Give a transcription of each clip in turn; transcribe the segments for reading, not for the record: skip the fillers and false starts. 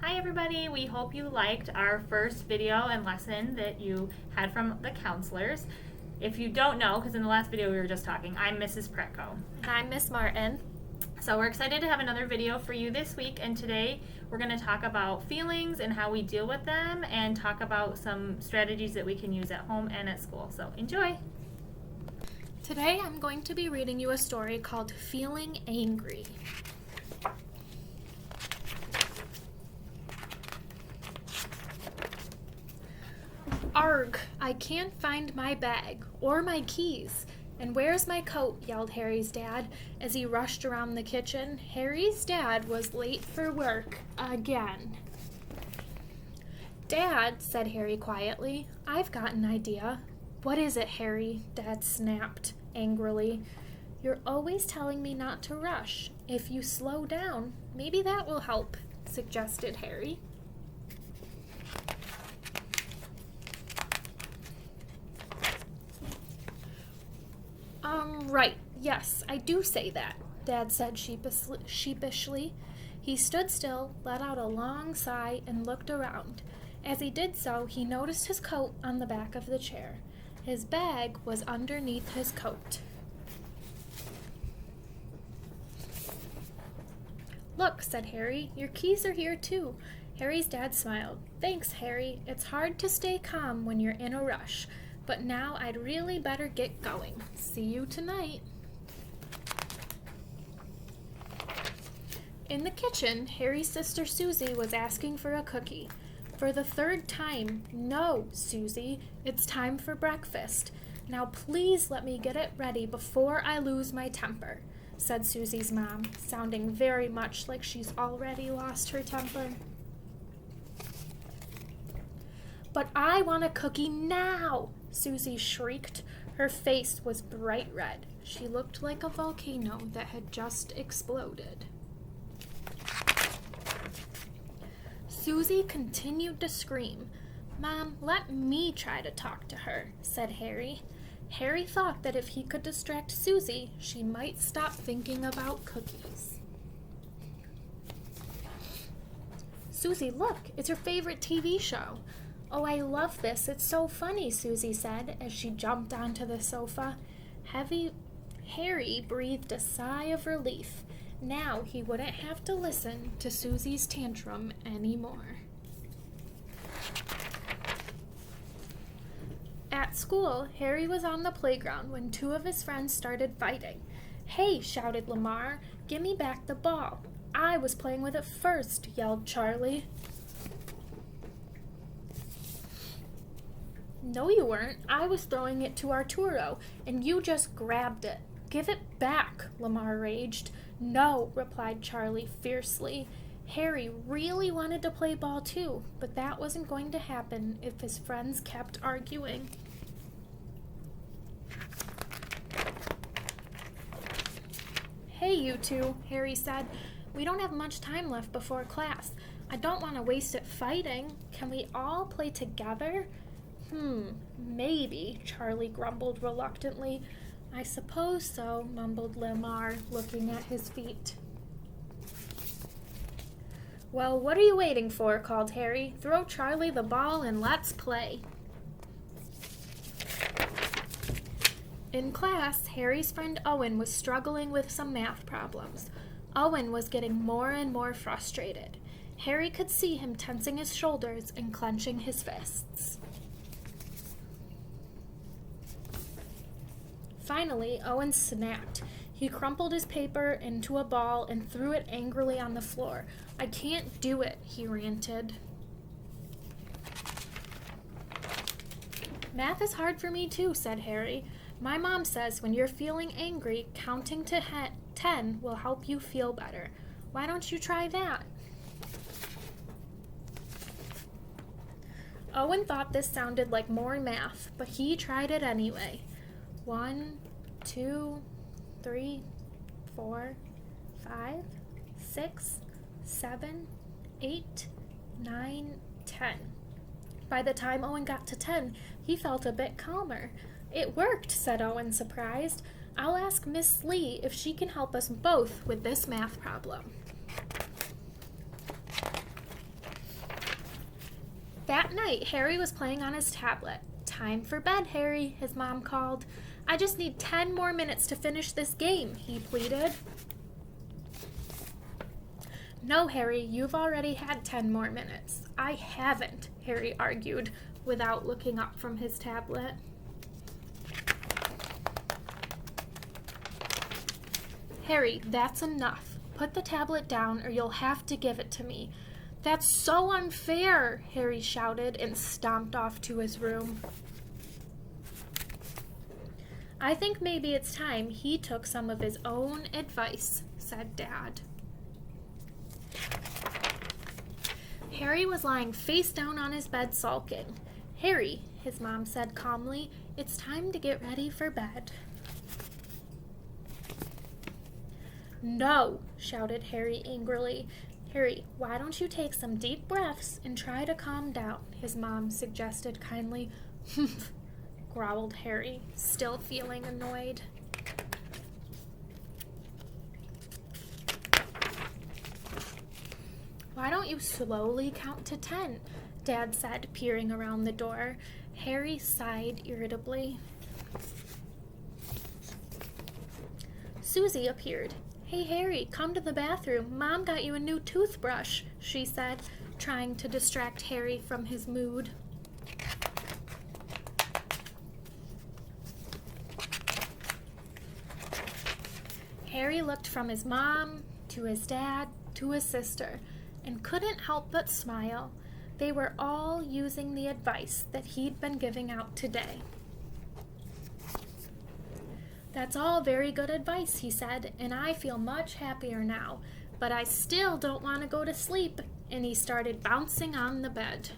Hi everybody, we hope you liked our first video and lesson that you had from the counselors. If you don't know, because in the last video we were just talking, I'm Mrs. Pretko. And I'm Miss Martin. So we're excited to have another video for you this week, and today we're going to talk about feelings and how we deal with them and talk about some strategies that we can use at home and at school. So enjoy! Today I'm going to be reading you a story called Feeling Angry. Arg, I can't find my bag or my keys. And where's my coat? Yelled Harry's dad as he rushed around the kitchen. Harry's dad was late for work again. Dad, said Harry quietly, I've got an idea. What is it, Harry? Dad snapped angrily. You're always telling me not to rush. If you slow down, maybe that will help, suggested Harry. Right, yes, I do say that, Dad said sheepishly. He stood still, let out a long sigh, and looked around. As he did so, he noticed his coat on the back of the chair. His bag was underneath his coat. Look, said Harry, your keys are here too. Harry's dad smiled. Thanks, Harry. It's hard to stay calm when you're in a rush. But now I'd really better get going. See you tonight. In the kitchen, Harry's sister Susie was asking for a cookie. For the third time, no, Susie, it's time for breakfast. Now please let me get it ready before I lose my temper, said Susie's mom, sounding very much like she's already lost her temper. But I want a cookie now, Susie shrieked. Her face was bright red. She looked like a volcano that had just exploded. Susie continued to scream. Mom, let me try to talk to her, said Harry. Harry thought that if he could distract Susie, she might stop thinking about cookies. Susie, look, it's your favorite TV show. Oh, I love this. It's so funny, Susie said as she jumped onto the sofa. Harry breathed a sigh of relief. Now he wouldn't have to listen to Susie's tantrum anymore. At school, Harry was on the playground when two of his friends started fighting. Hey, shouted Lamar, give me back the ball. I was playing with it first, yelled Charlie. No, you weren't. I was throwing it to Arturo, and you just grabbed it. Give it back, Lamar raged. No, replied Charlie fiercely. Harry really wanted to play ball too, but that wasn't going to happen if his friends kept arguing. Hey, you two, Harry said. We don't have much time left before class. I don't want to waste it fighting. Can we all play together? Maybe, Charlie grumbled reluctantly. I suppose so, mumbled Lamar, looking at his feet. Well, what are you waiting for? Called Harry. Throw Charlie the ball and let's play. In class, Harry's friend Owen was struggling with some math problems. Owen was getting more and more frustrated. Harry could see him tensing his shoulders and clenching his fists. Finally, Owen snapped. He crumpled his paper into a ball and threw it angrily on the floor. I can't do it, he ranted. Math is hard for me too, said Harry. My mom says when you're feeling angry, counting to 10 will help you feel better. Why don't you try that? Owen thought this sounded like more math, but he tried it anyway. 1, 2, 3, 4, 5, 6, 7, 8, 9, 10. By the time Owen got to 10, he felt a bit calmer. It worked, said Owen, surprised. I'll ask Miss Lee if she can help us both with this math problem. That night, Harry was playing on his tablet. "Time for bed, Harry," his mom called. "I just need 10 more minutes to finish this game," he pleaded. "No, Harry, you've already had 10 more minutes." "I haven't," Harry argued, without looking up from his tablet. "Harry, that's enough. Put the tablet down or you'll have to give it to me." "That's so unfair," Harry shouted and stomped off to his room. "I think maybe it's time he took some of his own advice," said Dad. Harry was lying face down on his bed sulking. "Harry," his mom said calmly, "it's time to get ready for bed." "No," shouted Harry angrily. "Harry, why don't you take some deep breaths and try to calm down?" his mom suggested kindly. "Humph," growled Harry, still feeling annoyed. "Why don't you slowly count to 10? Dad said, peering around the door. Harry sighed irritably. Susie appeared. "Hey, Harry, come to the bathroom. Mom got you a new toothbrush," she said, trying to distract Harry from his mood. Harry looked from his mom to his dad to his sister and couldn't help but smile. They were all using the advice that he'd been giving out today. "That's all very good advice," he said, "and I feel much happier now, but I still don't want to go to sleep," and he started bouncing on the bed.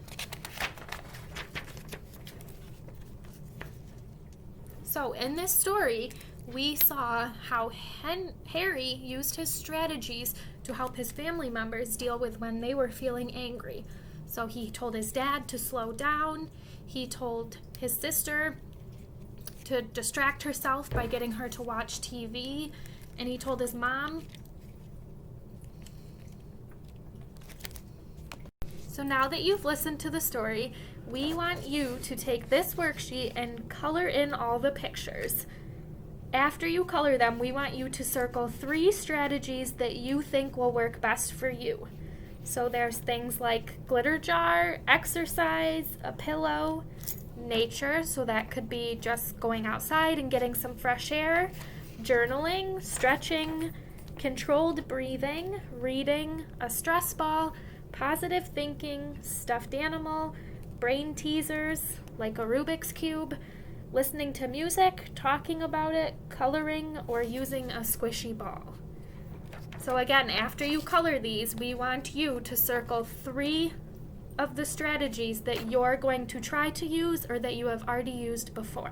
So in this story, we saw how Harry used his strategies to help his family members deal with when they were feeling angry. So he told his dad to slow down. He told his sister to distract herself by getting her to watch TV. And he told his mom. So now that you've listened to the story, we want you to take this worksheet and color in all the pictures. After you color them, we want you to circle 3 strategies that you think will work best for you. So there's things like glitter jar, exercise, a pillow, nature, so that could be just going outside and getting some fresh air, journaling, stretching, controlled breathing, reading, a stress ball, positive thinking, stuffed animal, brain teasers like a Rubik's Cube, listening to music, talking about it, coloring, or using a squishy ball. So again, after you color these, we want you to circle 3 of the strategies that you're going to try to use or that you have already used before.